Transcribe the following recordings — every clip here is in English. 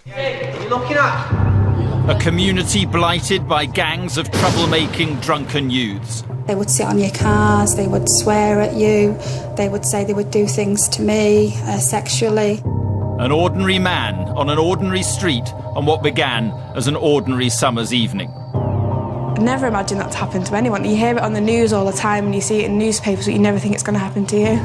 Hey, what are you looking at? A community blighted by gangs of troublemaking drunken youths. They would sit on your cars, they would swear at you, they would say they would do things to me sexually. An ordinary man on an ordinary street on what began as an ordinary summer's evening. I never imagined that to happen to anyone. You hear it on the news all the time and you see it in newspapers, but you never think it's going to happen to you.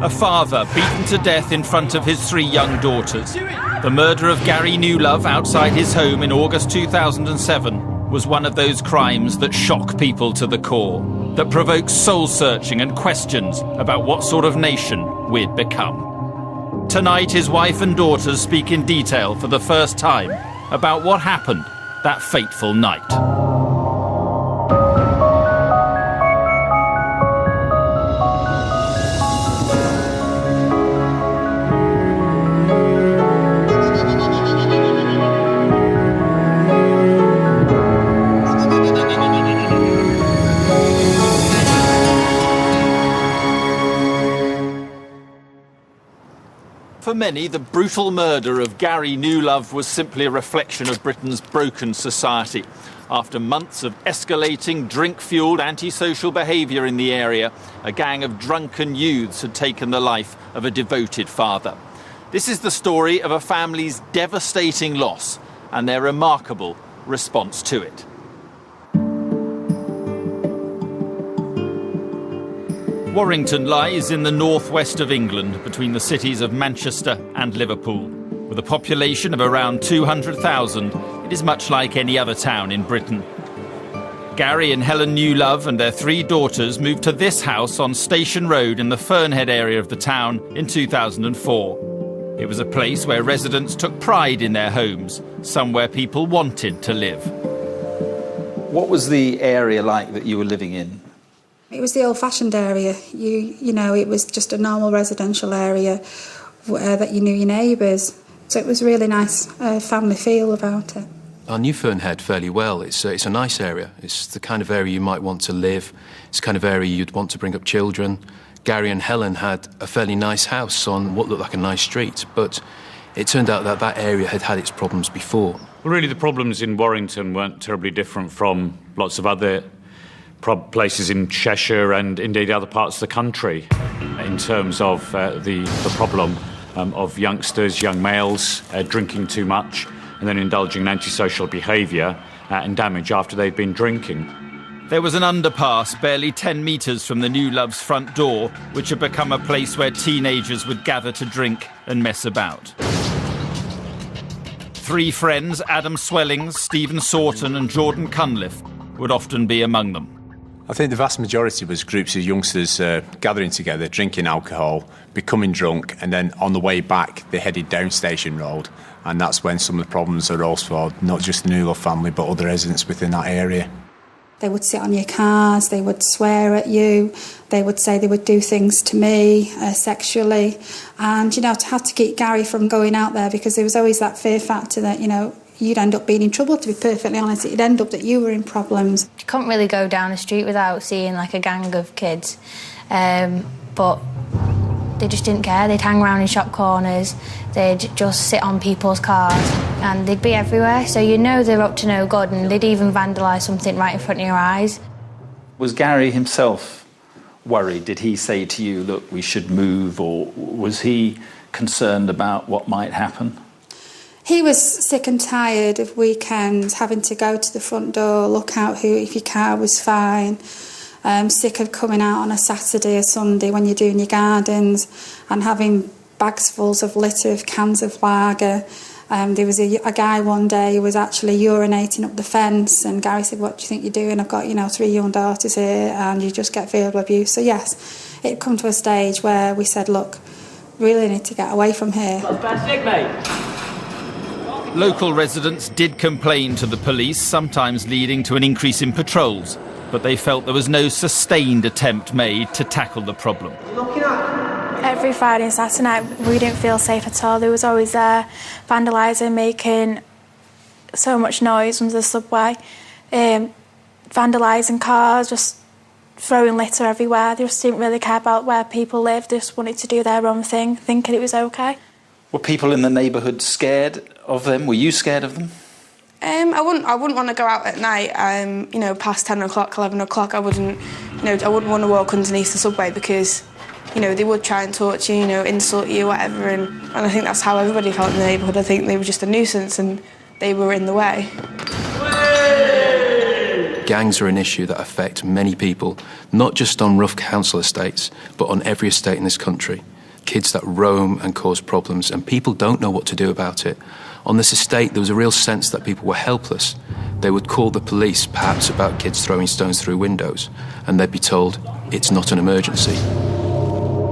A father beaten to death in front of his 3 young daughters. The murder of Garry Newlove outside his home in August 2007 was one of those crimes that shock people to the core, that provoke soul-searching and questions about what sort of nation we'd become. Tonight, his wife and daughters speak in detail for the first time about what happened that fateful night. For many, the brutal murder of Garry Newlove was simply a reflection of Britain's broken society. After months of escalating, drink-fuelled antisocial behaviour in the area, a gang of drunken youths had taken the life of a devoted father. This is the story of a family's devastating loss and their remarkable response to it. Warrington lies in the northwest of England, between the cities of Manchester and Liverpool. With a population of around 200,000, it is much like any other town in Britain. Garry and Helen Newlove and their 3 daughters moved to this house on Station Road in the Fernhead area of the town in 2004. It was a place where residents took pride in their homes, somewhere people wanted to live. What was the area like that you were living in? It was the old-fashioned area. You know, it was just a normal residential area that you knew your neighbours. So it was a really nice family feel about it. I knew Fernhead fairly well. It's a nice area. It's the kind of area you might want to live. It's the kind of area you'd want to bring up children. Garry and Helen had a fairly nice house on what looked like a nice street, but it turned out that that area had had its problems before. Well, really, the problems in Warrington weren't terribly different from lots of other places in Cheshire and indeed other parts of the country in terms of the problem of youngsters, young males, drinking too much and then indulging in antisocial behaviour and damage after they've been drinking. There was an underpass barely 10 metres from the Newlove's front door, which had become a place where teenagers would gather to drink and mess about. 3 friends, Adam Swellings, Stephen Sawton and Jordan Cunliffe, would often be among them. I think the vast majority was groups of youngsters gathering together, drinking alcohol, becoming drunk, and then on the way back they headed down Station Road, and that's when some of the problems arose for not just the Newlove family but other residents within that area. They would sit on your cars, they would swear at you, they would say they would do things to me sexually, and, you know, to have to keep Garry from going out there because there was always that fear factor that, you know, you'd end up being in trouble, to be perfectly honest. It'd end up that you were in problems. You couldn't really go down the street without seeing, like, a gang of kids. But they just didn't care. They'd hang around in shop corners, they'd just sit on people's cars, and they'd be everywhere. So you know they're up to no good, and they'd even vandalise something right in front of your eyes. Was Garry himself worried? Did he say to you, look, we should move, or was he concerned about what might happen? He was sick and tired of weekends, having to go to the front door, look out if your car was fine. Sick of coming out on a Saturday or Sunday when you're doing your gardens and having bags full of litter of cans of lager. There was a guy one day who was actually urinating up the fence, and Garry said, what do you think you're doing? I've got, 3 young daughters here and you just get verbal abuse. So yes, it come to a stage where we said, look, we really need to get away from here. That's fantastic, mate. Local residents did complain to the police, sometimes leading to an increase in patrols, but they felt there was no sustained attempt made to tackle the problem. Every Friday and Saturday night we didn't feel safe at all. There was always there vandalising, making so much noise under the subway, vandalising cars, just throwing litter everywhere. They just didn't really care about where people lived, they just wanted to do their own thing, thinking it was okay. Were people in the neighbourhood scared of them? Were you scared of them? I wouldn't want to go out at night, you know, past 10 o'clock, 11 o'clock. I wouldn't want to walk underneath the subway because, you know, they would try and torture you, you know, insult you, whatever, and I think that's how everybody felt in the neighbourhood. I think they were just a nuisance and they were in the way. Gangs are an issue that affect many people, not just on rough council estates, but on every estate in this country. Kids that roam and cause problems, and people don't know what to do about it. On this estate, there was a real sense that people were helpless. They would call the police, perhaps about kids throwing stones through windows, and they'd be told, it's not an emergency.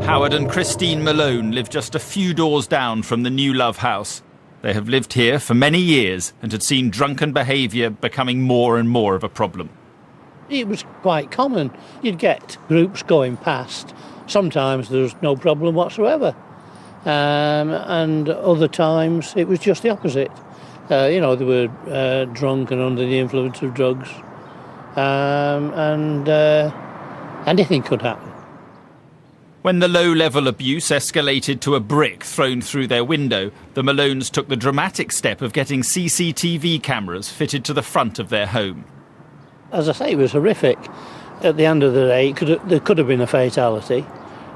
Howard and Christine Malone live just a few doors down from the Newlove house. They have lived here for many years and had seen drunken behaviour becoming more and more of a problem. It was quite common. You'd get groups going past. Sometimes there was no problem whatsoever. And other times it was just the opposite. You know, they were drunk and under the influence of drugs. And anything could happen. When the low-level abuse escalated to a brick thrown through their window, the Malones took the dramatic step of getting CCTV cameras fitted to the front of their home. As I say, it was horrific. At the end of the day, there could have been a fatality.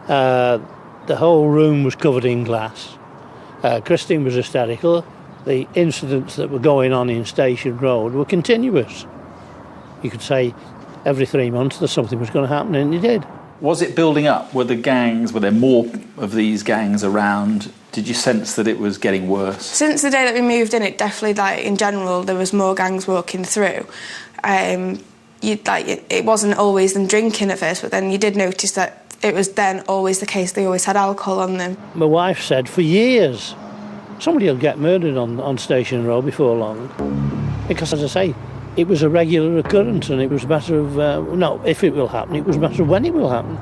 The whole room was covered in glass. Christine was hysterical. The incidents that were going on in Station Road were continuous. You could say every 3 months that something was going to happen, and it did. Was it building up? Were there more of these gangs around? Did you sense that it was getting worse? Since the day that we moved in, it definitely, like, in general, there was more gangs walking through. It wasn't always them drinking at first, but then you did notice that it was then always the case. They always had alcohol on them. My wife said for years, somebody will get murdered on Station Road before long. Because, as I say, it was a regular occurrence, and it was a matter of, not if it will happen, it was a matter of when it will happen.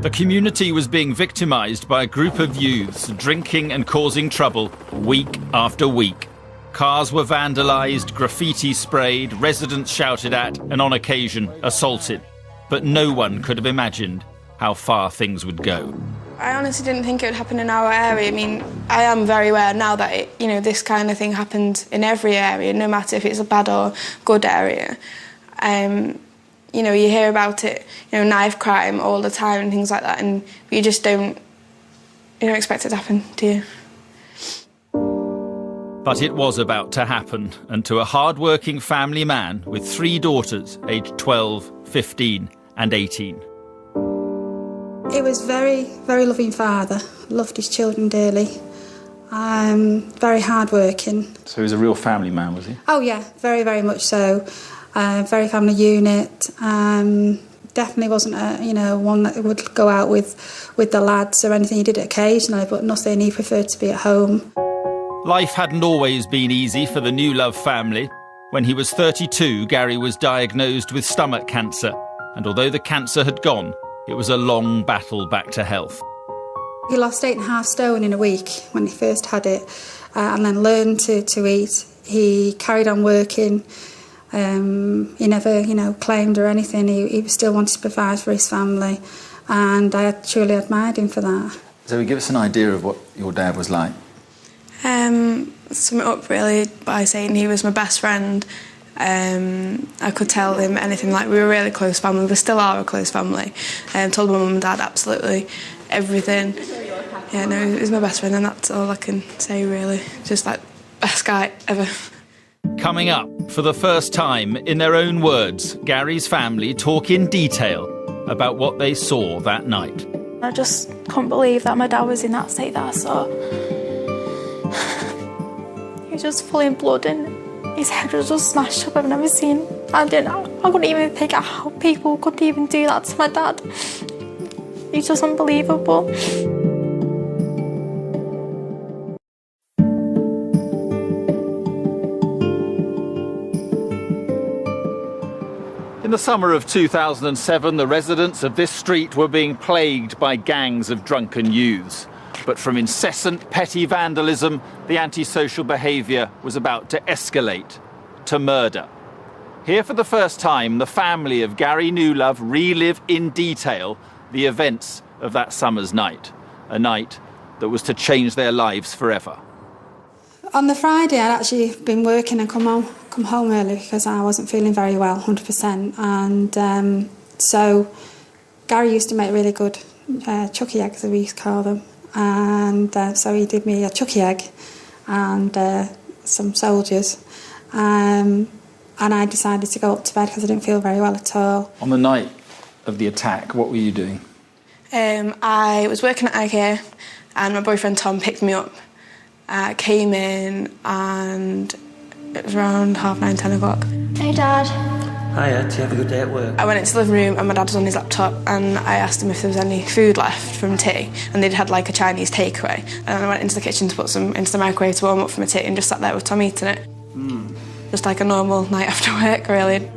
The community was being victimised by a group of youths drinking and causing trouble week after week. Cars were vandalised, graffiti sprayed, residents shouted at, and on occasion assaulted. But no one could have imagined how far things would go. I honestly didn't think it would happen in our area. I mean, I am very aware now that this kind of thing happens in every area, no matter if it's a bad or good area. You hear about it, knife crime all the time and things like that, and you just don't expect it to happen, do you? But it was about to happen, and to a hard-working family man with 3 daughters, aged 12, 15 and 18. He was very, very loving father, loved his children dearly, very hard-working. So he was a real family man, was he? Oh yeah, very, very much so. Very family unit. Definitely wasn't one that would go out with the lads or anything. He did it occasionally, but nothing. He preferred to be at home. Life hadn't always been easy for the Newlove family. When he was 32, Garry was diagnosed with stomach cancer, and although the cancer had gone, it was a long battle back to health. He lost 8.5 stone in a week when he first had it, and then learned to eat. He carried on working. He never, claimed or anything. He still wanted to provide for his family, and I truly admired him for that. So give us an idea of what your dad was like. Sum it up really by saying he was my best friend. I could tell him anything. Like, we were a really close family. We still are a close family. Told my mum and dad absolutely everything. Yeah, no, he was my best friend, and that's all I can say really. Just like best guy ever. Coming up, for the first time, in their own words, Garry's family talk in detail about what they saw that night. I just couldn't believe that my dad was in that state that I saw. He was just full in blood and his head was just smashed up. I've never seen. I couldn't even think how people could even do that to my dad. He's just unbelievable. In the summer of 2007, the residents of this street were being plagued by gangs of drunken youths. But from incessant petty vandalism, the antisocial behaviour was about to escalate to murder. Here for the first time, the family of Garry Newlove relive in detail the events of that summer's night. A night that was to change their lives forever. On the Friday, I'd actually been working and come home early because I wasn't feeling very well, 100%. And so Garry used to make really good chucky eggs, as we used to call them. And so he did me a chucky egg and some soldiers. And I decided to go up to bed because I didn't feel very well at all. On the night of the attack, what were you doing? I was working at IKEA and my boyfriend Tom picked me up. Came in and it was around 9:30, 10 o'clock. Hey, Dad. Hiya, do you have a good day at work? I went into the living room and my dad was on his laptop and I asked him if there was any food left from tea, and they'd had like a Chinese takeaway. And I went into the kitchen to put some into the microwave to warm up for my tea and just sat there with Tom eating it. Just like a normal night after work, really.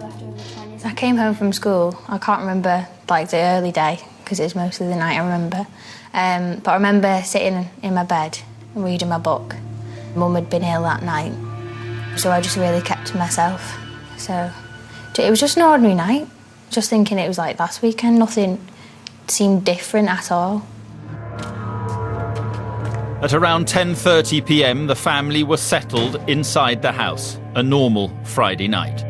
I came home from school. I can't remember like the early day because it's mostly the night I remember. But I remember sitting in my bed and reading my book. Mum had been ill that night, so I just really kept to myself. So it was just an ordinary night, just thinking it was like last weekend. Nothing seemed different at all. At around 10:30 p.m, the family were settled inside the house, a normal Friday night.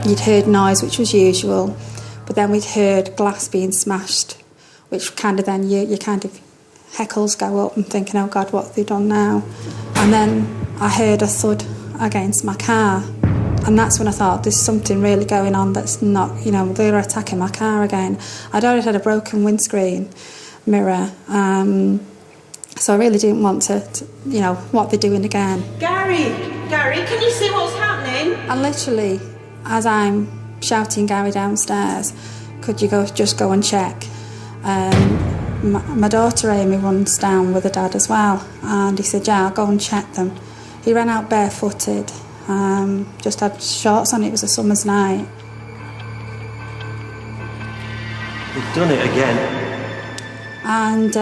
You'd heard noise, which was usual, but then we'd heard glass being smashed, which kind of then you kind of heckles go up and thinking, oh God, what have they done now? And then I heard a thud against my car, and that's when I thought there's something really going on that's not, they're attacking my car again. I'd already had a broken windscreen mirror, so I really didn't want to what they're doing again. Garry, can you see what's happening? And literally, as I'm shouting Garry downstairs, could you just go and check? My daughter Amy runs down with her dad as well, and he said, yeah, I'll go and check them. He ran out barefooted, just had shorts on. It was a summer's night. We've done it again. And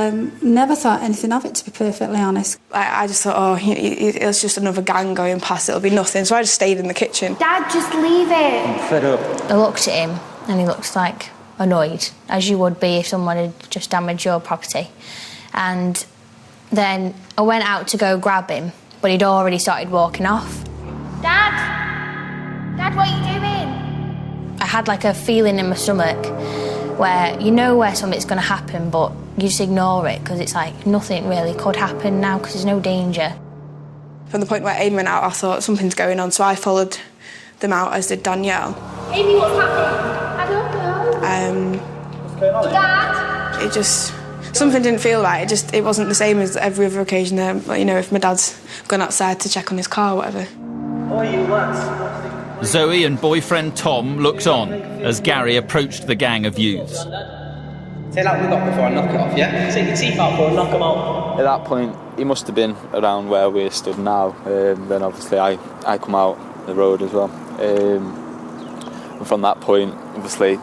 never thought anything of it, to be perfectly honest. I just thought, it's just another gang going past, it'll be nothing. So I just stayed in the kitchen. Dad, just leave it. I'm fed up. I looked at him and he looked like annoyed, as you would be if someone had just damaged your property. And then I went out to go grab him, but he'd already started walking off. Dad, what are you doing? I had like a feeling in my stomach where where something's going to happen, but you just ignore it because it's like nothing really could happen now because there's no danger. From the point where Amy went out, I thought something's going on, so I followed them out, as did Danielle. Amy, what's happening? I don't know. What's going on? Dad! It just... Something didn't feel right. It wasn't the same as every other occasion. If my dad's gone outside to check on his car or whatever. Oh, you lads. Zoe and boyfriend Tom looked on as Garry approached the gang of youths. Say like we got before I knock it off, yeah? Take your teeth out before I knock them out. At that point, he must have been around where we stood now. Then obviously I come out the road as well. And from that point, obviously,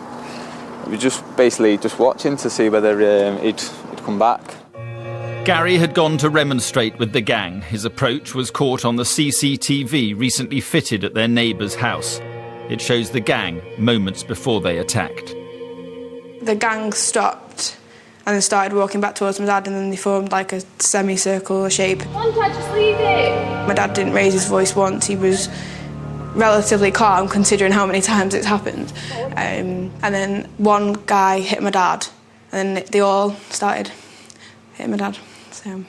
we were just basically watching to see whether he'd come back. Garry had gone to remonstrate with the gang. His approach was caught on the CCTV recently fitted at their neighbour's house. It shows the gang moments before they attacked. The gang stopped and then started walking back towards my dad, and then they formed like a semicircle shape. Come on, Dad, just leave it. My dad didn't raise his voice once. He was relatively calm considering how many times it's happened. And then one guy hit my dad, and then they all started hitting my dad. So,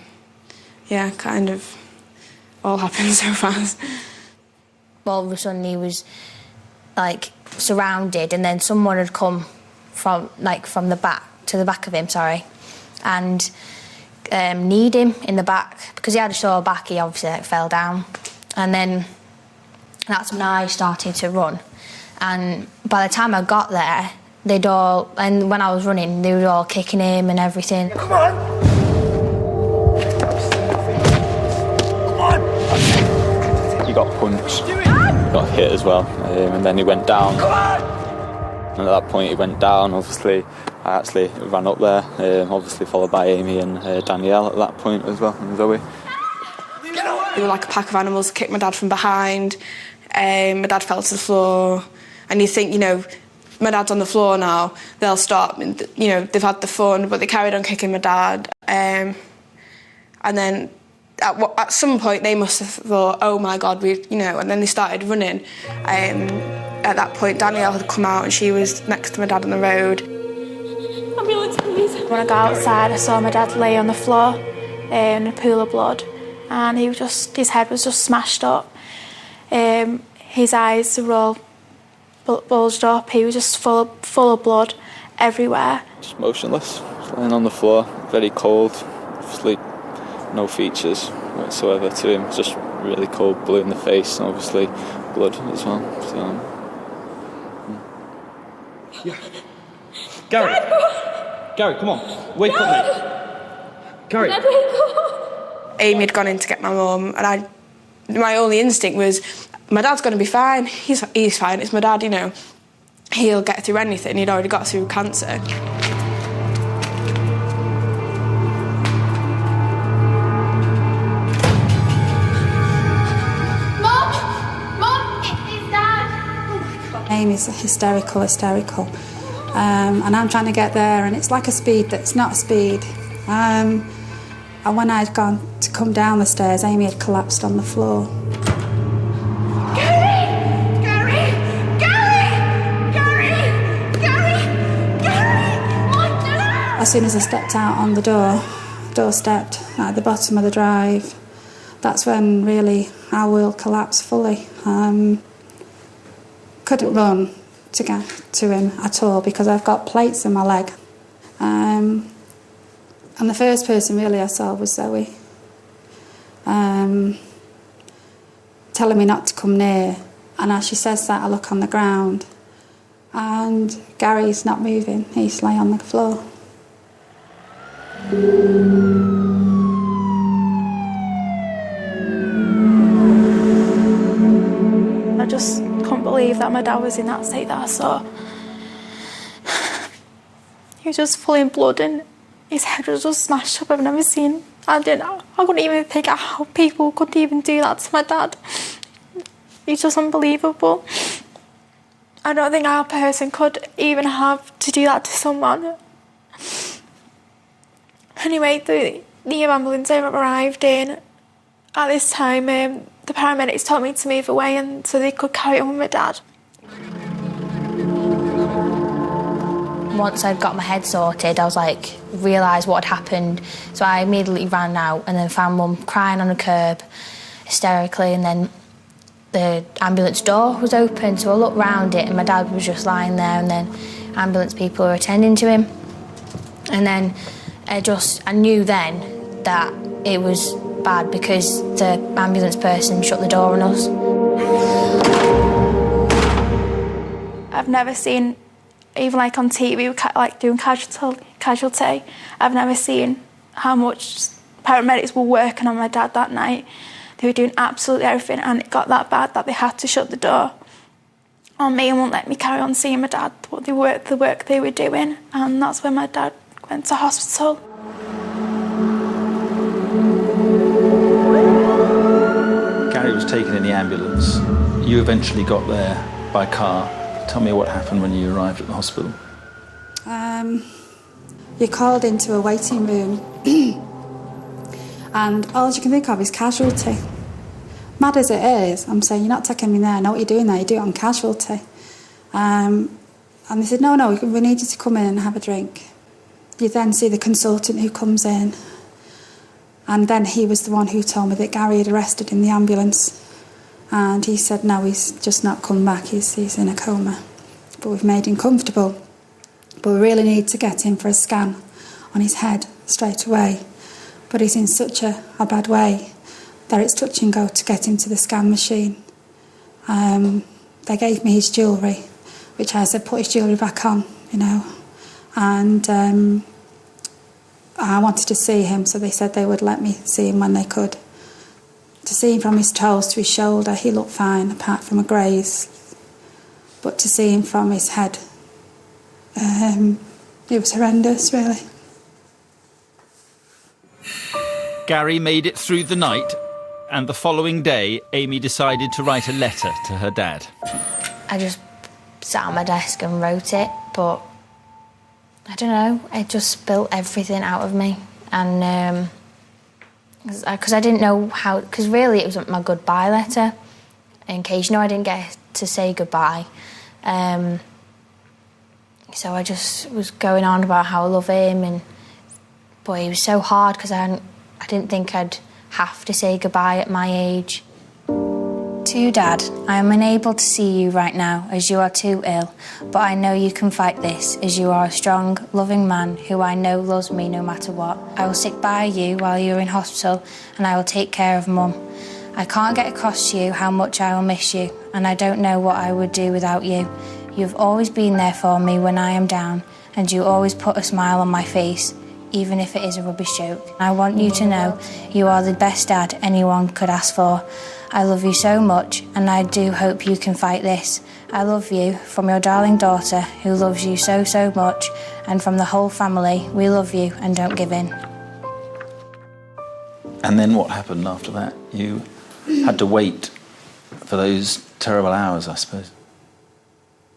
yeah, kind of all happened so fast. All of a sudden he was like surrounded, and then someone had come from the back to the back of him, and kneed him in the back because he had a sore back. He obviously fell down, and then that's when I started to run. And by the time I got there, and when I was running, they were all kicking him and everything. Come on! He got punched, got hit as well, and then he went down. And at that point he went down, obviously I actually ran up there, obviously followed by Amy and Danielle at that point as well, and Zoe. They were like a pack of animals, kicked my dad from behind, my dad fell to the floor, and you think, my dad's on the floor now, they'll stop. You know, they've had the fun, but they carried on kicking my dad. And then at some point they must have thought, oh my God, and then they started running. At that point, Danielle had come out and she was next to my dad on the road. Ambulance, please. When I got outside, I saw my dad lay on the floor in a pool of blood, and his head was just smashed up. His eyes were all bulged up. He was just full of blood everywhere. Just motionless, lying on the floor, very cold, obviously no features whatsoever to him, just really cold, blue in the face, and obviously blood as well. So, yeah. Garry! Garry, come on, wake up, mate. Garry! Amy had gone in to get my mum, and my only instinct was, my dad's going to be fine. He's fine. It's my dad, you know. He'll get through anything. He'd already got through cancer. Amy's hysterical, and I'm trying to get there, and it's like a speed that's not a speed. And when I'd gone to come down the stairs, Amy had collapsed on the floor. As soon as I stepped out on the doorstep at the bottom of the drive, that's when really our world collapsed fully. Couldn't run to get to him at all because I've got plates in my leg. And the first person really I saw was Zoe, telling me not to come near. And as she says that, I look on the ground, and Gary's not moving. He's laying on the floor. I just couldn't believe that my dad was in that state that I saw. He was just full in blood and his head was just smashed up. I've never seen. I couldn't even think of how people could even do that to my dad. He's just unbelievable. I don't think our person could even have to do that to someone. Anyway, the ambulance arrived in. At this time, the paramedics told me to move away and so they could carry on with my dad. Once I'd got my head sorted, I was like, realised what had happened. So I immediately ran out and then found Mum crying on the curb, hysterically, and then the ambulance door was open, so I looked round it and my dad was just lying there, and then ambulance people were attending to him. And then I knew then that it was bad because the ambulance person shut the door on us. I've never seen, even like on TV, like doing casualty, I've never seen how much paramedics were working on my dad that night. They were doing absolutely everything, and it got that bad that they had to shut the door on me and wouldn't let me carry on seeing my dad, the work they were doing, and that's when my dad went to hospital. Garry was taken in the ambulance. You eventually got there by car. Tell me what happened when you arrived at the hospital. You're called into a waiting room and all you can think of is casualty. Mad as it is, I'm saying, you're not taking me there, I know what you're doing there, you do it on casualty. And they said, no, we need you to come in and have a drink. You then see the consultant who comes in, and then he was the one who told me that Garry had arrested in the ambulance, and he said, no, he's just not come back, he's in a coma. But we've made him comfortable, but we really need to get him for a scan on his head straight away. But he's in such a bad way that it's touch and go to get him to the scan machine. They gave me his jewellery, which I said, put his jewellery back on, you know. And I wanted to see him, so they said they would let me see him when they could. To see him from his toes to his shoulder, he looked fine, apart from a graze. But to see him from his head, it was horrendous, really. Garry made it through the night, and the following day, Amy decided to write a letter to her dad. I just sat at my desk and wrote it, but I don't know, it just spilt everything out of me. And because I didn't know how, because really it was my goodbye letter, in case, I didn't get to say goodbye. So I just was going on about how I love him, and boy, it was so hard because I didn't think I'd have to say goodbye at my age. To Dad, I am unable to see you right now as you are too ill, but I know you can fight this as you are a strong, loving man who I know loves me no matter what. I will stick by you while you're in hospital and I will take care of Mum. I can't get across to you how much I will miss you, and I don't know what I would do without you. You've always been there for me when I am down, and you always put a smile on my face, even if it is a rubbish joke. I want you to know you are the best dad anyone could ask for. I love you so much, and I do hope you can fight this. I love you from your darling daughter, who loves you so, so much, and from the whole family, we love you and don't give in. And then what happened after that? You had to wait for those terrible hours, I suppose.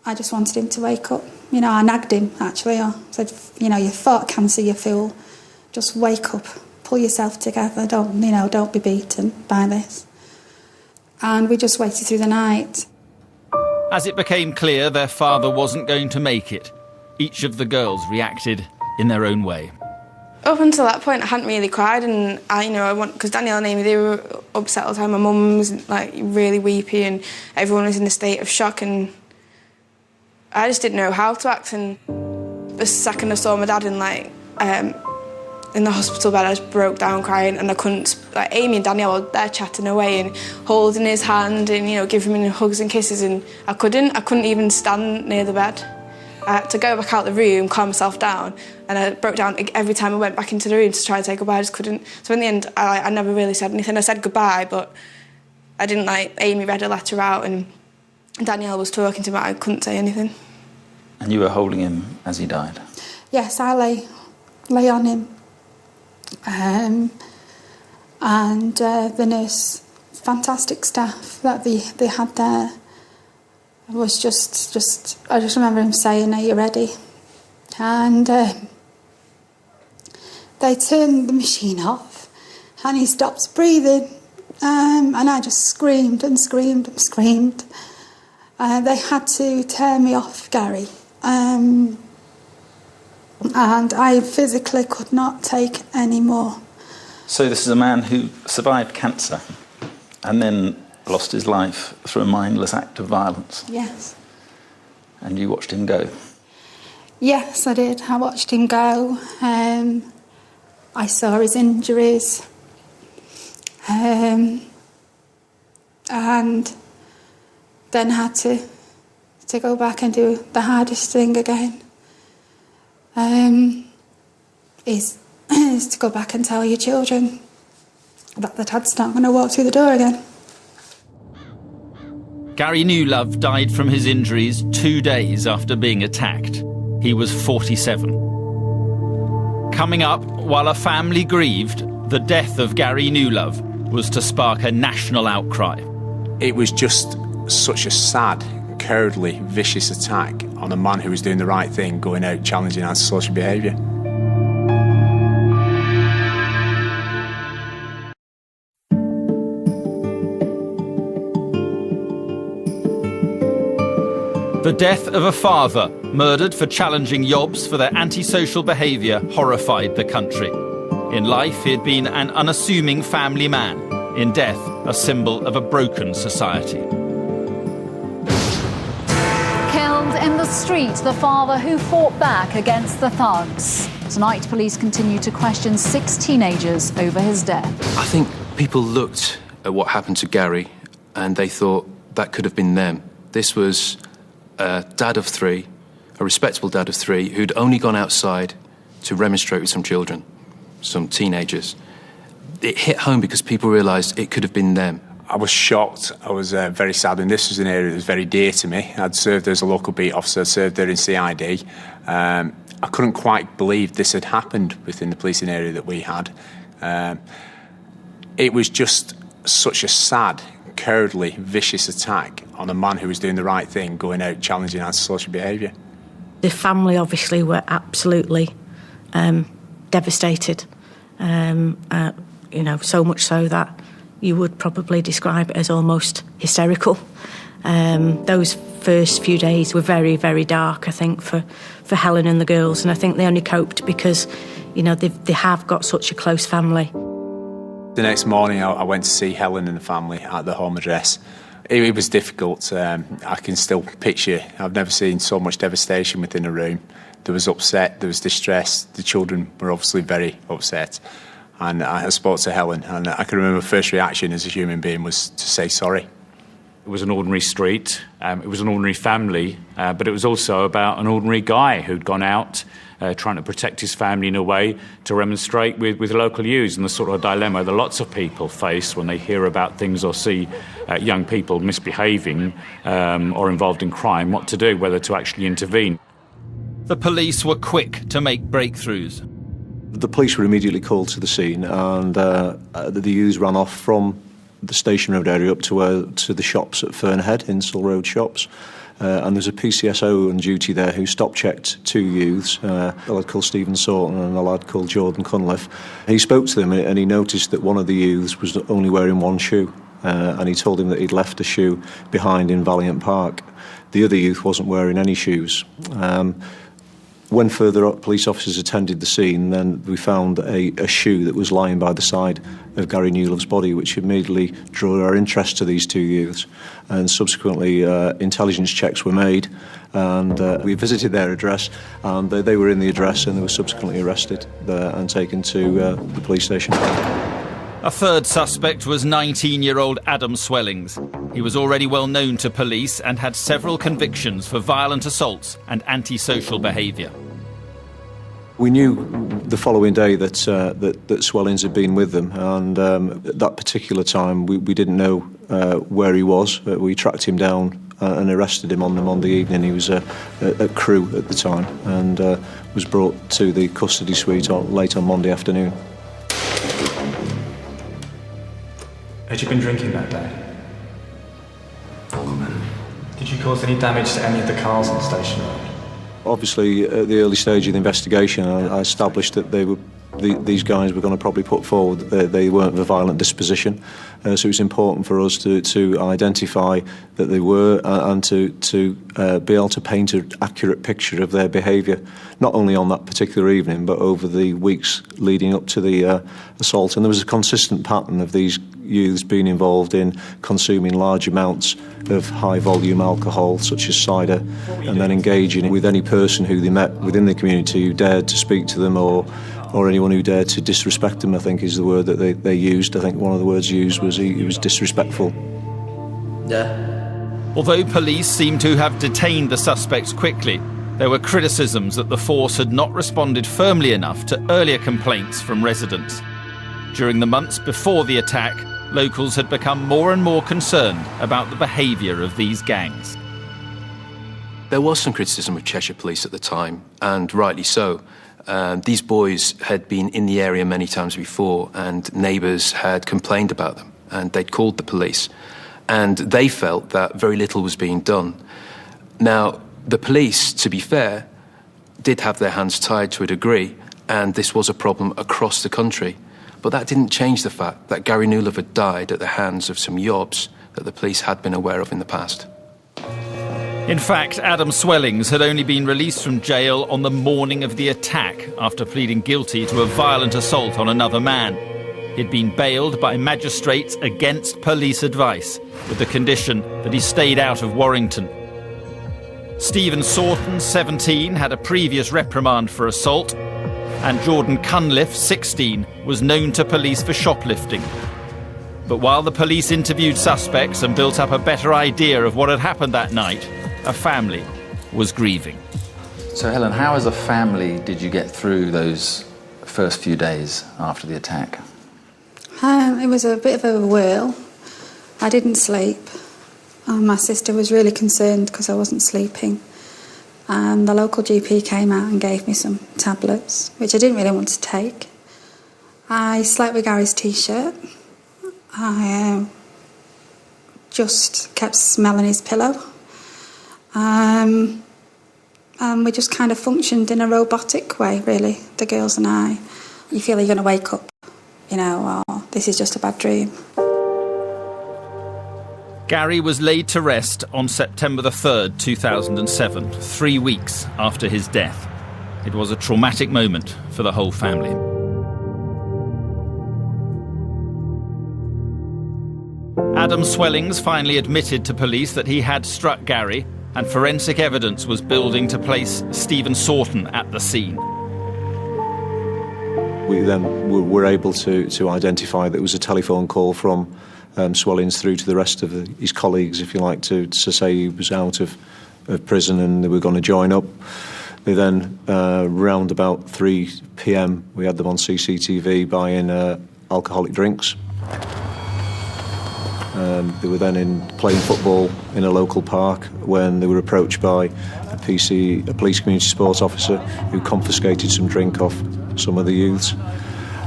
I just wanted him to wake up. I nagged him, actually. I said, you fought cancer, you fool. Just wake up, pull yourself together, don't be beaten by this. And we just waited through the night. As it became clear their father wasn't going to make it, each of the girls reacted in their own way. Up until that point, I hadn't really cried, and because Danielle and Amy, they were upset all the time. My mum was really weepy, and everyone was in a state of shock, and I just didn't know how to act. And the second I saw my dad in the hospital bed, I just broke down crying, and I couldn't. Amy and Danielle were there chatting away and holding his hand and giving him hugs and kisses, and I couldn't even stand near the bed. I had to go back out the room, calm myself down, and I broke down every time I went back into the room to try and say goodbye. I just couldn't. So in the end, I never really said anything. I said goodbye, but I didn't. Amy read a letter out, and Danielle was talking to me. I couldn't say anything. And you were holding him as he died? Yes, I lay on him. And the nurse, fantastic staff that they had there, was just I just remember him saying, "Are you ready?" And they turned the machine off, and he stopped breathing, and I just screamed and screamed and screamed. They had to tear me off Garry, and I physically could not take any more. So this is a man who survived cancer and then lost his life through a mindless act of violence. Yes. And you watched him go? Yes, I did. I watched him go. I saw his injuries. And then had to go back and do the hardest thing again. Is to go back and tell your children that the dad's not going to walk through the door again. Garry Newlove died from his injuries 2 days after being attacked. He was 47. Coming up, while a family grieved, the death of Garry Newlove was to spark a national outcry. It was just such a sad, cowardly, vicious attack on a man who was doing the right thing, going out challenging antisocial behaviour. The death of a father murdered for challenging yobs for their antisocial behaviour horrified the country. In life, he had been an unassuming family man. In death, a symbol of a broken society. Killed in the street, the father who fought back against the thugs. Tonight, police continue to question 6 teenagers over his death. I think people looked at what happened to Garry and they thought that could have been them. This was a dad of 3, a respectable dad of 3, who'd only gone outside to remonstrate with some children, some teenagers. It hit home because people realised it could have been them. I was shocked. I was very sad, and this was an area that was very dear to me. I'd served as a local beat officer, served there in CID. I couldn't quite believe this had happened within the policing area that we had. It was just such a sad, cowardly, vicious attack on a man who was doing the right thing, going out challenging antisocial behaviour. The family obviously were absolutely devastated, so much so that you would probably describe it as almost hysterical. Those first few days were very, very dark, I think, for Helen and the girls, and I think they only coped because, they have got such a close family. The next morning I went to see Helen and the family at the home address. It was difficult. I can still picture, I've never seen so much devastation within a room. There was upset, there was distress, the children were obviously very upset. And I spoke to Helen, and I can remember first reaction as a human being was to say sorry. It was an ordinary street, it was an ordinary family, but it was also about an ordinary guy who'd gone out trying to protect his family in a way to remonstrate with local youths, and the sort of dilemma that lots of people face when they hear about things or see young people misbehaving or involved in crime, what to do, whether to actually intervene. The police were quick to make breakthroughs. The police were immediately called to the scene, and the youths ran off from the Station Road area up to the shops at Fernhead, Insall Road shops. And there's a PCSO on duty there who stop-checked two youths, a lad called Stephen Sorton and a lad called Jordan Cunliffe. He spoke to them and he noticed that one of the youths was only wearing one shoe, and he told him that he'd left a shoe behind in Valiant Park. The other youth wasn't wearing any shoes. When further up, police officers attended the scene, then we found a shoe that was lying by the side of Garry Newlove's body, which immediately drew our interest to these two youths. And subsequently, intelligence checks were made, and we visited their address, and they were in the address, and they were subsequently arrested and taken to the police station. A third suspect was 19-year-old Adam Swellings. He was already well known to police and had several convictions for violent assaults and antisocial behaviour. We knew the following day that Swellings had been with them, and at that particular time we didn't know where he was. We tracked him down and arrested him on the Monday evening. He was at Crewe at the time, and was brought to the custody suite late on Monday afternoon. Had you been drinking that day? Did you cause any damage to any of the cars on the Station Road? Obviously, at the early stage of the investigation, I established that these guys were going to probably put forward that they weren't of a violent disposition. So it was important for us to identify that they were and to be able to paint an accurate picture of their behaviour, not only on that particular evening, but over the weeks leading up to the assault. And there was a consistent pattern of these youths being involved in consuming large amounts of high-volume alcohol, such as cider, and then engaging with any person who they met within the community who dared to speak to them or anyone who dared to disrespect them, I think is the word that they used. I think one of the words used was he was disrespectful. Yeah. Although police seemed to have detained the suspects quickly, there were criticisms that the force had not responded firmly enough to earlier complaints from residents. During the months before the attack, locals had become more and more concerned about the behaviour of these gangs. There was some criticism of Cheshire Police at the time, and rightly so. These boys had been in the area many times before, and neighbours had complained about them, and they'd called the police. And they felt that very little was being done. Now, the police, to be fair, did have their hands tied to a degree, and this was a problem across the country. But that didn't change the fact that Garry Newlove had died at the hands of some yobs that the police had been aware of in the past. In fact, Adam Swellings had only been released from jail on the morning of the attack after pleading guilty to a violent assault on another man. He'd been bailed by magistrates against police advice, with the condition that he stayed out of Warrington. Stephen Sorton, 17, had a previous reprimand for assault, and Jordan Cunliffe, 16, was known to police for shoplifting. But while the police interviewed suspects and built up a better idea of what had happened that night, a family was grieving. So Helen, how as a family did you get through those first few days after the attack? It was a bit of a whirl. I didn't sleep. My sister was really concerned because I wasn't sleeping. And the local GP came out and gave me some tablets, which I didn't really want to take. I slept with Gary's T-shirt. I just kept smelling his pillow. And we just kind of functioned in a robotic way, really, the girls and I. You feel you're going to wake up, or this is just a bad dream. Garry was laid to rest on September the 3rd, 2007, 3 weeks after his death. It was a traumatic moment for the whole family. Adam Swellings finally admitted to police that he had struck Garry, and forensic evidence was building to place Stephen Sorton at the scene. We then were able to identify that it was a telephone call from Swellings through to the rest of his colleagues, if you like, to say he was out of prison and they were going to join up. They then, round about 3 p.m, we had them on CCTV buying alcoholic drinks. They were then playing football in a local park when they were approached by a police community sports officer who confiscated some drink off some of the youths.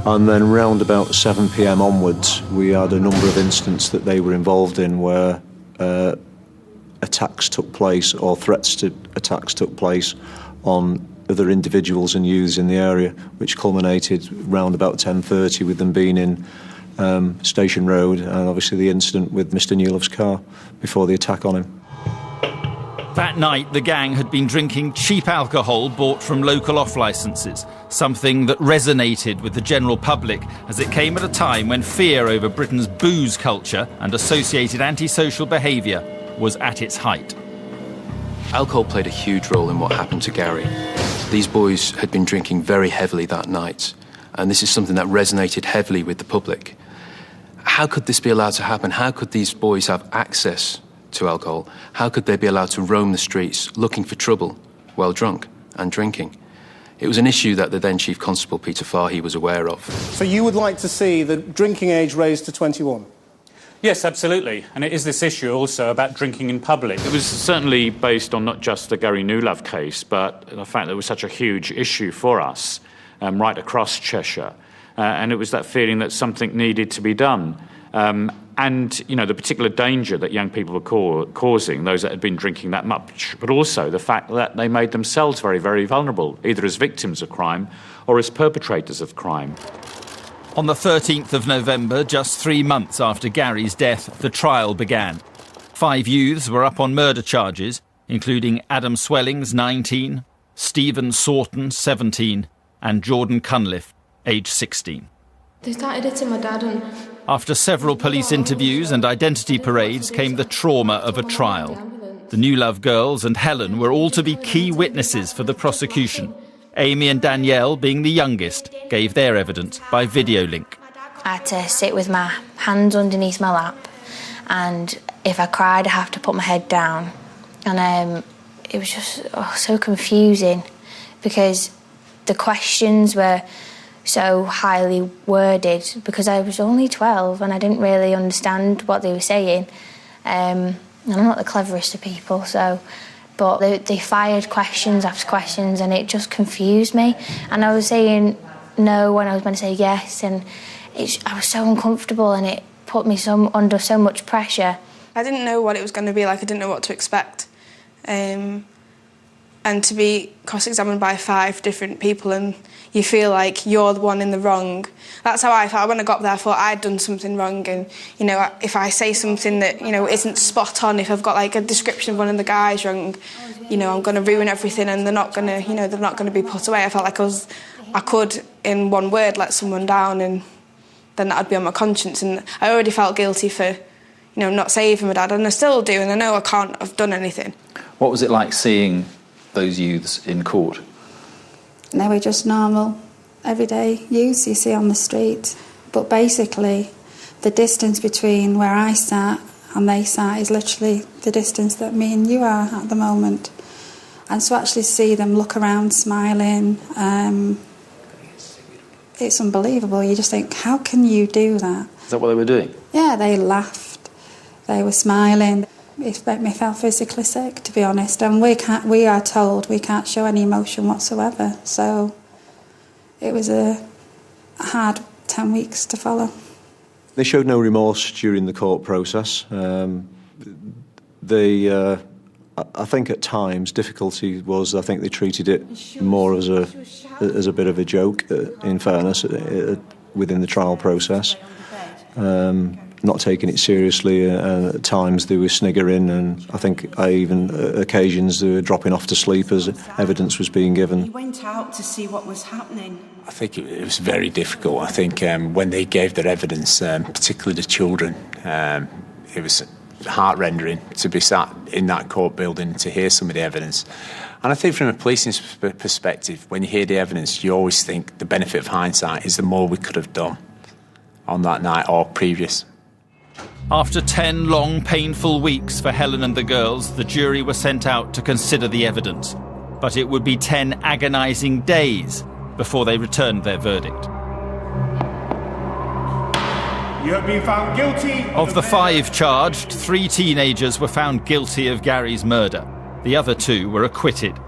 And then round about 7 p.m. onwards, we had a number of incidents that they were involved in where attacks took place, or threats to attacks took place on other individuals and youths in the area, which culminated round about 10:30 with them being in Station Road, and obviously the incident with Mr. Newlove's car before the attack on him. That night, the gang had been drinking cheap alcohol bought from local off-licences, something that resonated with the general public as it came at a time when fear over Britain's booze culture and associated antisocial behaviour was at its height. Alcohol played a huge role in what happened to Garry. These boys had been drinking very heavily that night, and this is something that resonated heavily with the public. How could this be allowed to happen? How could these boys have access to alcohol? How could they be allowed to roam the streets looking for trouble while drunk and drinking? It was an issue that the then Chief Constable, Peter Fahey, was aware of. So you would like to see the drinking age raised to 21? Yes, absolutely. And it is this issue also about drinking in public. It was certainly based on not just the Garry Newlove case, but the fact that it was such a huge issue for us right across Cheshire. And it was that feeling that something needed to be done. And, the particular danger that young people were causing, those that had been drinking that much, but also the fact that they made themselves very, very vulnerable, either as victims of crime or as perpetrators of crime. On the 13th of November, just 3 months after Garry's death, the trial began. 5 youths were up on murder charges, including Adam Swellings, 19, Stephen Sorton, 17, and Jordan Cunliffe, aged 16. They started hitting my dad and... After several police interviews and identity parades came the trauma of a trial. The Newlove girls and Helen were all to be key witnesses for the prosecution. Amy and Danielle, being the youngest, gave their evidence by video link. I had to sit with my hands underneath my lap, and if I cried, I have to put my head down. And it was just so confusing because the questions were so highly worded because I was only 12 and I didn't really understand what they were saying. And I'm not the cleverest of people, but they fired questions after questions and it just confused me. And I was saying no when I was meant to say yes, and I was so uncomfortable and it put me under so much pressure. I didn't know what it was going to be like, I didn't know what to expect. And to be cross-examined by 5 different people and you feel like you're the one in the wrong. That's how I felt. When I got there, I thought I'd done something wrong, and, if I say something that, isn't spot on, if I've got, like, a description of one of the guys wrong, I'm going to ruin everything and they're not going to be put away. I felt like I could, in one word, let someone down, and then that would be on my conscience. And I already felt guilty for, not saving my dad, and I still do, and I know I can't have done anything. What was it like seeing those youths in court? They were just normal, everyday youths you see on the street. But basically, the distance between where I sat and they sat is literally the distance that me and you are at the moment. And to actually see them look around smiling, it's unbelievable. You just think, how can you do that? Is that what they were doing? Yeah, they laughed, they were smiling. It made me feel physically sick, to be honest, and we are told we can't show any emotion whatsoever, so it was a hard 10 weeks to follow. They showed no remorse during the court process. I think at times difficulty was, I think they treated it more as a bit of a joke, in fairness, within the trial process. Not taking it seriously, and at times they were sniggering, and I think occasions they were dropping off to sleep as evidence was being given. You went out to see what was happening. I think it was very difficult. I think when they gave their evidence, particularly the children, it was heart-rending to be sat in that court building to hear some of the evidence. And I think from a policing perspective, when you hear the evidence, you always think the benefit of hindsight is the more we could have done on that night or previous. After 10 long, painful weeks for Helen and the girls, the jury were sent out to consider the evidence. But it would be 10 agonising days before they returned their verdict. You have been found guilty of the 5 charged, 3 teenagers were found guilty of Garry's murder. The other 2 were acquitted.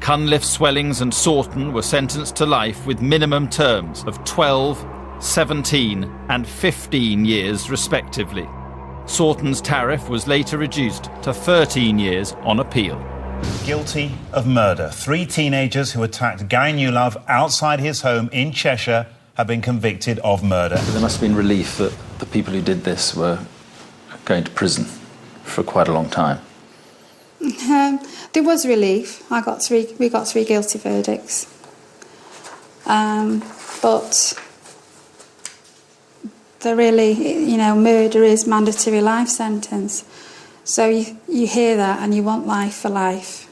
Cunliffe, Swellings and Saughton were sentenced to life with minimum terms of 12, 17 and 15 years respectively. Saughton's tariff was later reduced to 13 years on appeal. Guilty of murder. 3 teenagers who attacked Garry Newlove outside his home in Cheshire have been convicted of murder. There must have been relief that the people who did this were going to prison for quite a long time. There was relief. We got 3 guilty verdicts. But murder is mandatory life sentence. So you hear that and you want life for life.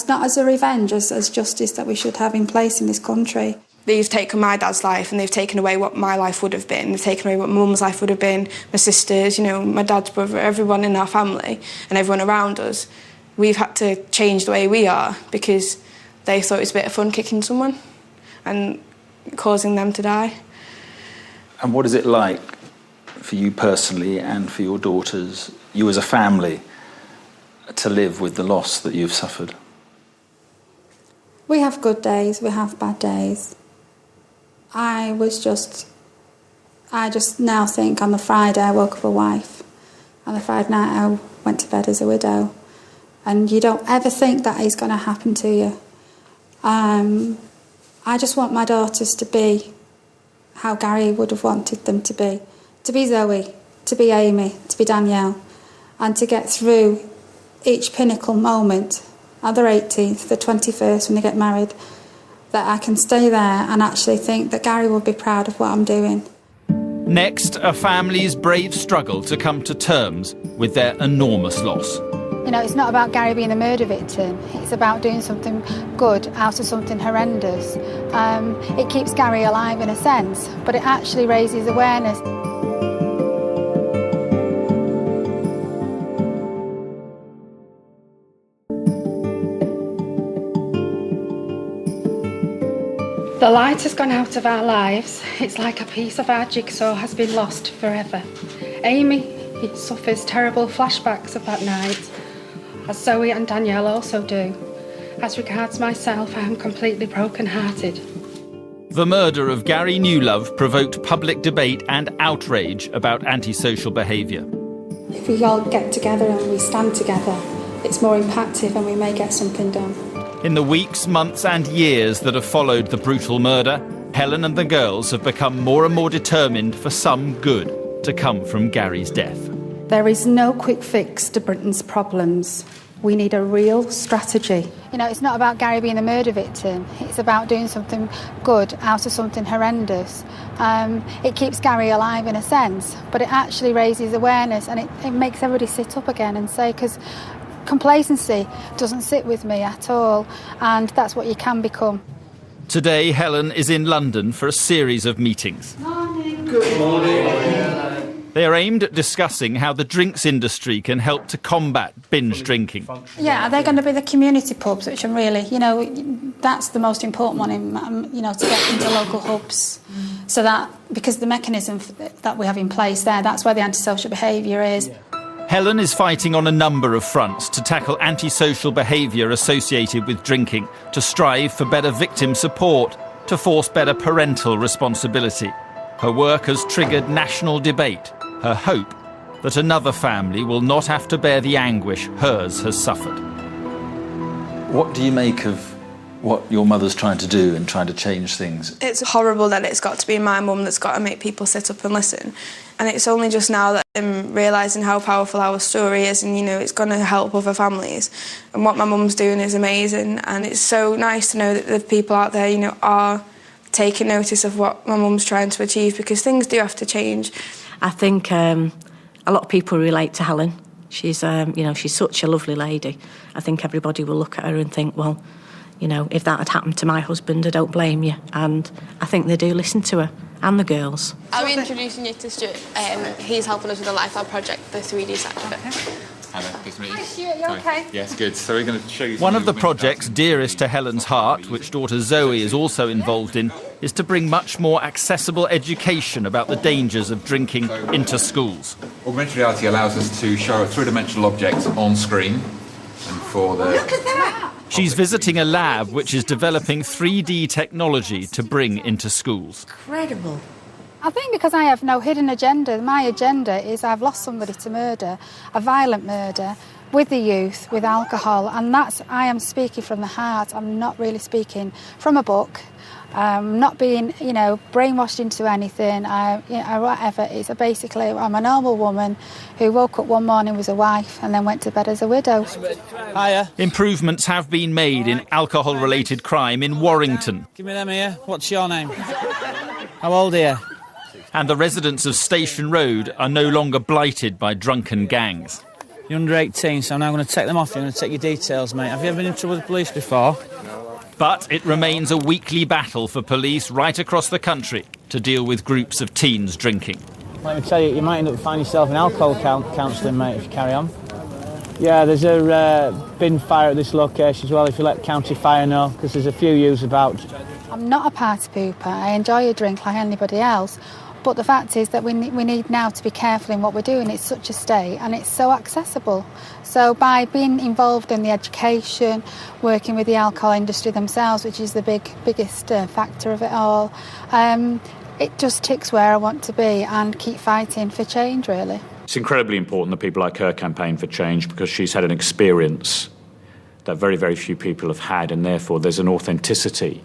Not as a revenge, as justice that we should have in place in this country. They've taken my dad's life and they've taken away what my life would have been. They've taken away what my mum's life would have been, my sisters, my dad's brother, everyone in our family and everyone around us. We've had to change the way we are because they thought it was a bit of fun kicking someone and causing them to die. And what is it like for you personally and for your daughters, you as a family, to live with the loss that you've suffered? We have good days, we have bad days. I just now think on the Friday I woke up a wife. On the Friday night I went to bed as a widow. And you don't ever think that is going to happen to you. I just want my daughters to be how Garry would have wanted them to be Zoe, to be Amy, to be Danielle, and to get through each pinnacle moment, on their 18th, the 21st, when they get married, that I can stay there and actually think that Garry will be proud of what I'm doing. Next, a family's brave struggle to come to terms with their enormous loss. It's not about Garry being a murder victim. It's about doing something good out of something horrendous. It keeps Garry alive in a sense, but it actually raises awareness. The light has gone out of our lives. It's like a piece of our jigsaw has been lost forever. Amy suffers terrible flashbacks of that night, as Zoe and Danielle also do. As regards myself, I am completely broken-hearted. The murder of Garry Newlove provoked public debate and outrage about antisocial behaviour. If we all get together and we stand together, it's more impactful and we may get something done. In the weeks, months and years that have followed the brutal murder, Helen and the girls have become more and more determined for some good to come from Garry's death. There is no quick fix to Britain's problems. We need a real strategy. It's not about Garry being a murder victim. It's about doing something good out of something horrendous. It keeps Garry alive in a sense, but it actually raises awareness and it makes everybody sit up again and say, because complacency doesn't sit with me at all, and that's what you can become. Today, Helen is in London for a series of meetings. Morning. Good morning. They are aimed at discussing how the drinks industry can help to combat binge drinking. Yeah, they're going to be the community pubs, which I'm really, that's the most important one, to get into local hubs. So that, because the mechanism that we have in place there, that's where the antisocial behaviour is. Helen is fighting on a number of fronts to tackle antisocial behaviour associated with drinking, to strive for better victim support, to force better parental responsibility. Her work has triggered national debate. Her hope that another family will not have to bear the anguish hers has suffered. What do you make of what your mother's trying to do and trying to change things? It's horrible that it's got to be my mum that's got to make people sit up and listen. And it's only just now that I'm realising how powerful our story is, and, you know, it's going to help other families. And what my mum's doing is amazing, and it's so nice to know that the people out there, you know, are taking notice of what my mum's trying to achieve, because things do have to change. I think a lot of people relate to Helen. She's, you know, she's such a lovely lady. I think everybody will look at her and think, well, you know, if that had happened to my husband, I don't blame you. And I think they do listen to her, and the girls. I'll be introducing you to Stuart. He's helping us with the Lifestyle project, the 3D side of it. Hello, nice to meet you. Hi Stuart, you okay? Yes, good. So we're going to show you... One of the projects dearest to Helen's heart, which daughter Zoe is also involved in, is to bring much more accessible education about the dangers of drinking into schools. Augmented reality allows us to show a three-dimensional object on screen, and for the... Look at that! She's visiting a lab which is developing 3D technology to bring into schools. Incredible. I think because I have no hidden agenda. My agenda is I've lost somebody to murder, a violent murder, with the youth, with alcohol, and I am speaking from the heart. I'm not really speaking from a book. Not being, you know, brainwashed into anything, whatever. It's basically, I'm a normal woman who woke up one morning as a wife and then went to bed as a widow. Hiya. Improvements have been made in alcohol-related crime in Warrington. Give me them here. What's your name? How old are you? And the residents of Station Road are no longer blighted by drunken gangs. You're under 18, so I'm now going to take them off you. I'm going to take your details, mate. Have you ever been in trouble with the police before? But it remains a weekly battle for police right across the country to deal with groups of teens drinking. Let me tell you, you might end up finding yourself in alcohol counselling, mate, if you carry on. Yeah, there's a bin fire at this location as well, if you let County Fire know, because there's a few yous about. I'm not a party pooper. I enjoy a drink like anybody else. But the fact is that we need now to be careful in what we're doing. It's such a state and it's so accessible. So by being involved in the education, working with the alcohol industry themselves, which is the biggest factor of it all, it just ticks where I want to be and keep fighting for change, really. It's incredibly important that people like her campaign for change, because she's had an experience that very, very few people have had, and therefore there's an authenticity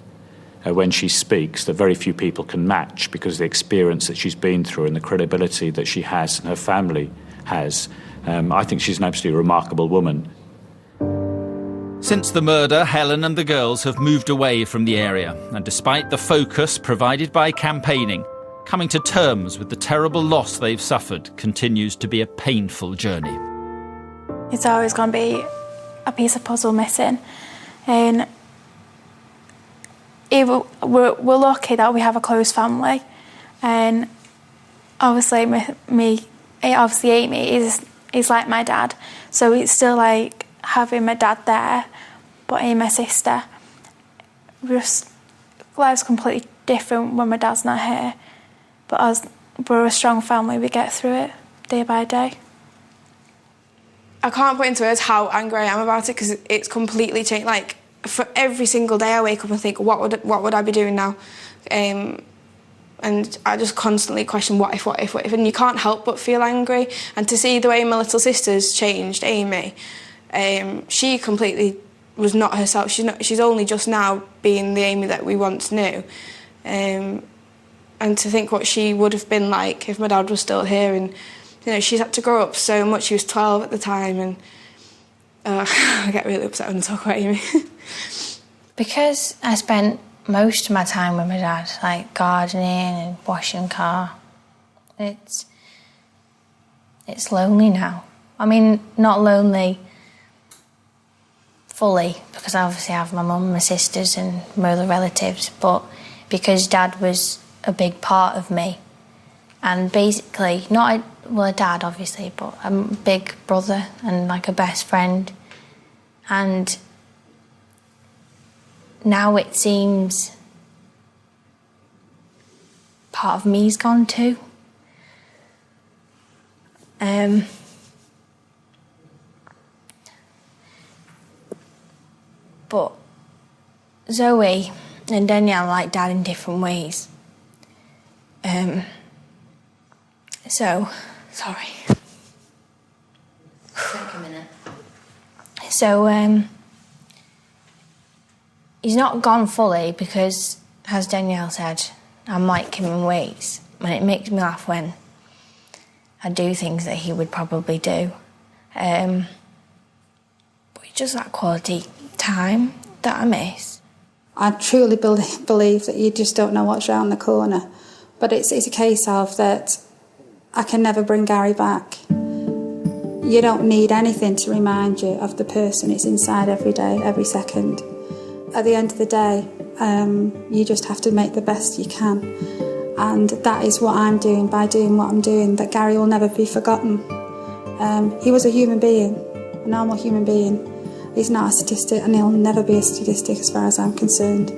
when she speaks that very few people can match, because of the experience that she's been through and the credibility that she has and her family has. I think she's an absolutely remarkable woman. Since the murder, Helen and the girls have moved away from the area, and despite the focus provided by campaigning, coming to terms with the terrible loss they've suffered continues to be a painful journey. It's always going to be a piece of puzzle missing, and we're lucky that we have a close family, and obviously Amy is like my dad, so it's still like having my dad there, but my sister, life's completely different when my dad's not here, but as we're a strong family, we get through it day by day. I can't put into words how angry I am about it, because it's completely changed. Like, for every single day I wake up and think, what would I be doing now? And I just constantly question what if, and you can't help but feel angry. And to see the way my little sister's changed, Amy, she completely was not herself. She's only just now being the Amy that we once knew. And to think what she would have been like if my dad was still here, and you know, she's had to grow up so much. She was 12 at the time, and I get really upset when I talk about Amy. Because I spent most of my time with my dad, like gardening and washing car, it's lonely now. I mean, not lonely fully, because I obviously have my mum, my sisters and my other relatives, but because Dad was a big part of me, and basically, not a dad obviously, but a big brother and like a best friend. And now it seems part of me's gone too. But Zoe and Danielle like Dad in different ways. Sorry. Take a minute. So, he's not gone fully because, as Danielle said, I'm like him in ways, and it makes me laugh when I do things that he would probably do. But it's just that quality time that I miss. I truly believe that you just don't know what's round the corner. But it's a case of that I can never bring Garry back. You don't need anything to remind you of the person. It's inside every day, every second. At the end of the day, you just have to make the best you can. And that is what I'm doing by doing what I'm doing, that Garry will never be forgotten. He was a human being, a normal human being. He's not a statistic, and he'll never be a statistic as far as I'm concerned.